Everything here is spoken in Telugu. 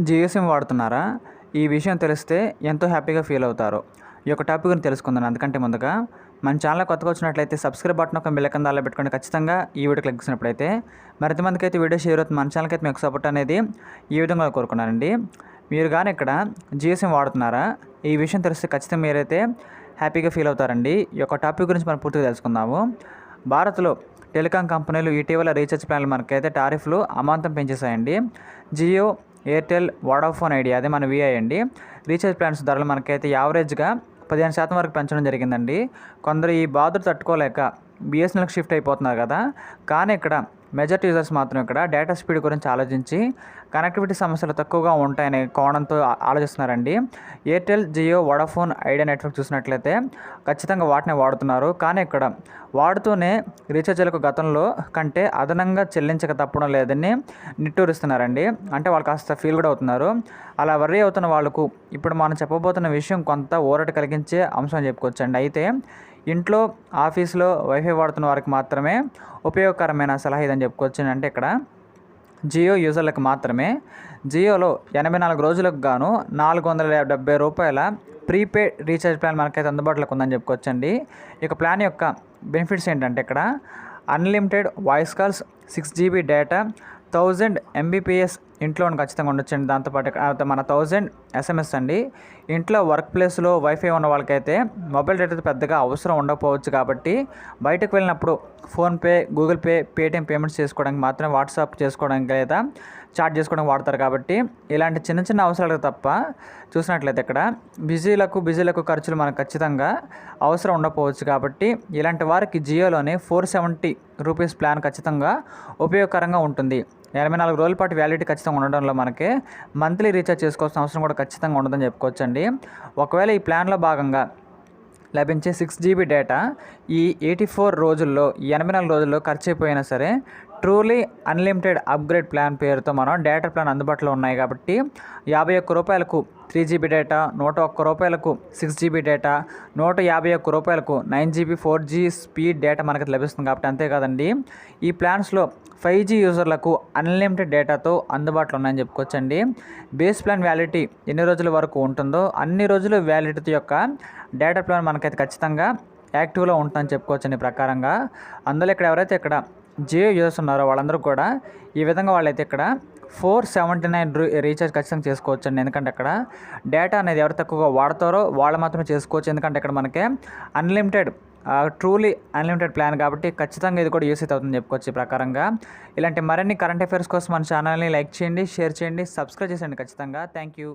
జియో సిమ్ వాడుతున్నారా? ఈ విషయం తెలిస్తే ఎంతో హ్యాపీగా ఫీల్ అవుతారు. ఈ యొక్క టాపిక్ గురించి తెలుసుకుందాం. అందుకంటే ముందుగా మన ఛానల్ కొత్తగా వచ్చినట్లయితే సబ్స్క్రైబ్ బటన్ ఒక బెల్ ఐకాన్ దానిలో పెట్టుకోండి. ఖచ్చితంగా ఈ వీడియో క్లిక్ చేసినప్పుడైతే మరింత మందికి అయితే వీడియో షేర్ అవుతుంది. మన ఛానల్కి అయితే మీకు సపోర్ట్ అనేది ఈ విధంగా కోరుకున్నానండి. మీరు కానీ ఇక్కడ జియో సిమ్ వాడుతున్నారా? ఈ విషయం తెలిస్తే ఖచ్చితంగా మీరైతే హ్యాపీగా ఫీల్ అవుతారండి. ఈ యొక్క టాపిక్ గురించి మనం పూర్తిగా తెలుసుకుందాము. భారత్లో టెలికాం కంపెనీలు ఇటీవల రీఛార్జ్ ప్లాన్లు మనకైతే టారిఫ్లు అమాంతం పెంచేశాయండి. జియో, ఎయిర్టెల్, వోడాఫోన్ ఐడియా అదే మన విఐ అండి. రీఛార్జ్ ప్లాన్స్ ధరలు మనకైతే యావరేజ్గా 15% వరకు పెంచడం జరిగిందండి. కొందరు ఈ బాధలు తట్టుకోలేక బిఎస్ఎన్ఎల్కి షిఫ్ట్ అయిపోతున్నారు కదా. కానీ ఇక్కడ మెజారిటీ యూజర్స్ మాత్రం ఇక్కడ డేటా స్పీడ్ గురించి ఆలోచించి కనెక్టివిటీ సమస్యలు తక్కువగా ఉంటాయనే కోణంతో ఆలోచిస్తున్నారండి. Airtel, Jio, Vodafone Idea network చూసినట్లయితే ఖచ్చితంగా వాటిని వాడుతున్నారు. కానీ ఇక్కడ వాడుతూనే రీఛార్జీలకు గతంలో కంటే అదనంగా చెల్లించక తప్పడం లేదని నిట్టూరుస్తున్నారండి. అంటే వాళ్ళు కాస్త ఫీల్ కూడా అవుతున్నారు. అలా వర్రీ అవుతున్న వాళ్ళకు ఇప్పుడు మనం చెప్పబోతున్న విషయం కొంత ఊరట కలిగించే అంశం అని చెప్పుకోవచ్చండి. అయితే ఇంట్లో, ఆఫీస్లో వైఫై వాడుతున్న వారికి మాత్రమే ఉపయోగకరమైన సలహా ఇదని చెప్పుకోవచ్చు. అంటే ఇక్కడ జియో యూజర్లకు మాత్రమే జియోలో 84 రోజులకు గాను ₹470 ప్రీపెయిడ్ రీఛార్జ్ ప్లాన్ మనకైతే అందుబాటులోకి ఉందని చెప్పుకోవచ్చండి. ఇక ప్లాన్ యొక్క బెనిఫిట్స్ ఏంటంటే ఇక్కడ unlimited voice calls, 6 GB data, 1000 Mbps ఇంట్లో ఖచ్చితంగా ఉండొచ్చండి. దాంతోపాటు మన 1000 SMS అండి. ఇంట్లో వర్క్ ప్లేస్లో వైఫై ఉన్న వాళ్ళకైతే మొబైల్ డేటా పెద్దగా అవసరం ఉండకపోవచ్చు. కాబట్టి బయటకు వెళ్ళినప్పుడు PhonePe, Google pay, Paytm payments చేసుకోవడానికి మాత్రం, వాట్సాప్ చేసుకోవడానికి లేదా చాట్ చేసుకోవడానికి వాడతారు. కాబట్టి ఇలాంటి చిన్న చిన్న అవసరాలకు తప్ప చూసినట్లయితే ఇక్కడ బిజీలకు ఖర్చులు మనకు ఖచ్చితంగా అవసరం ఉండకపోవచ్చు. కాబట్టి ఇలాంటి వారికి జియోలోనే ₹470 ప్లాన్ ఖచ్చితంగా ఉపయోగకరంగా ఉంటుంది. 84 రోజుల పాటు వ్యాలిడిటీ ఖచ్చితంగా ఉండడంలో మనకి మంత్లీ రీఛార్జ్ చేసుకోవాల్సిన అవసరం కూడా ఖచ్చితంగా ఉండదని చెప్పుకోవచ్చండి. ఒకవేళ ఈ ప్లాన్లో భాగంగా లభించే 6 GB డేటా ఈ 84 రోజుల్లో, 84 రోజుల్లో ఖర్చు అయిపోయినా సరే ట్రూలీ అన్లిమిటెడ్ అప్గ్రేడ్ ప్లాన్ పేరుతో మనం డేటా ప్లాన్ అందుబాటులో ఉన్నాయి. కాబట్టి ₹51కు 3 GB డేటా, ₹101కు 6 GB డేటా, ₹151కు 9 GB 4G స్పీడ్ డేటా మనకు లభిస్తుంది. కాబట్టి అంతేకాదండి, ఈ ప్లాన్స్లో 5G యూజర్లకు అన్లిమిటెడ్ డేటాతో అందుబాటులో ఉన్నాయని చెప్పుకోవచ్చండి. బేస్ ప్లాన్ వ్యాలిడిటీ ఎన్ని రోజుల వరకు ఉంటుందో అన్ని రోజులు వ్యాలిడిటీ యొక్క డేటా ప్లాన్ మనకైతే ఖచ్చితంగా యాక్టివ్లో ఉంటుందని చెప్పుకోవచ్చండి ప్రకారంగా. అందులో ఇక్కడ ఎవరైతే ఇక్కడ జియో యూజర్స్ ఉన్నారో వాళ్ళందరూ కూడా ఈ విధంగా వాళ్ళైతే ఇక్కడ $479 రీఛార్జ్ ఖచ్చితంగా చేసుకోవచ్చండి. ఎందుకంటే అక్కడ డేటా అనేది ఎవరు తక్కువగా వాడతారో వాళ్ళు మాత్రమే చేసుకోవచ్చు. ఎందుకంటే ఇక్కడ మనకి అన్లిమిటెడ్ ట్రూలీ అన్లిమిటెడ్ ప్లాన్ కాబట్టి ఖచ్చితంగా ఇది కూడా యూస్ అవుతుందని చెప్పుకోవచ్చు ఈ ప్రకారంగా. ఇలాంటి మరిన్ని కరెంట్ అఫైర్స్ కోసం మన ఛానల్ని లైక్ చేయండి, షేర్ చేయండి, సబ్స్క్రైబ్ చేయండి ఖచ్చితంగా. Thank you.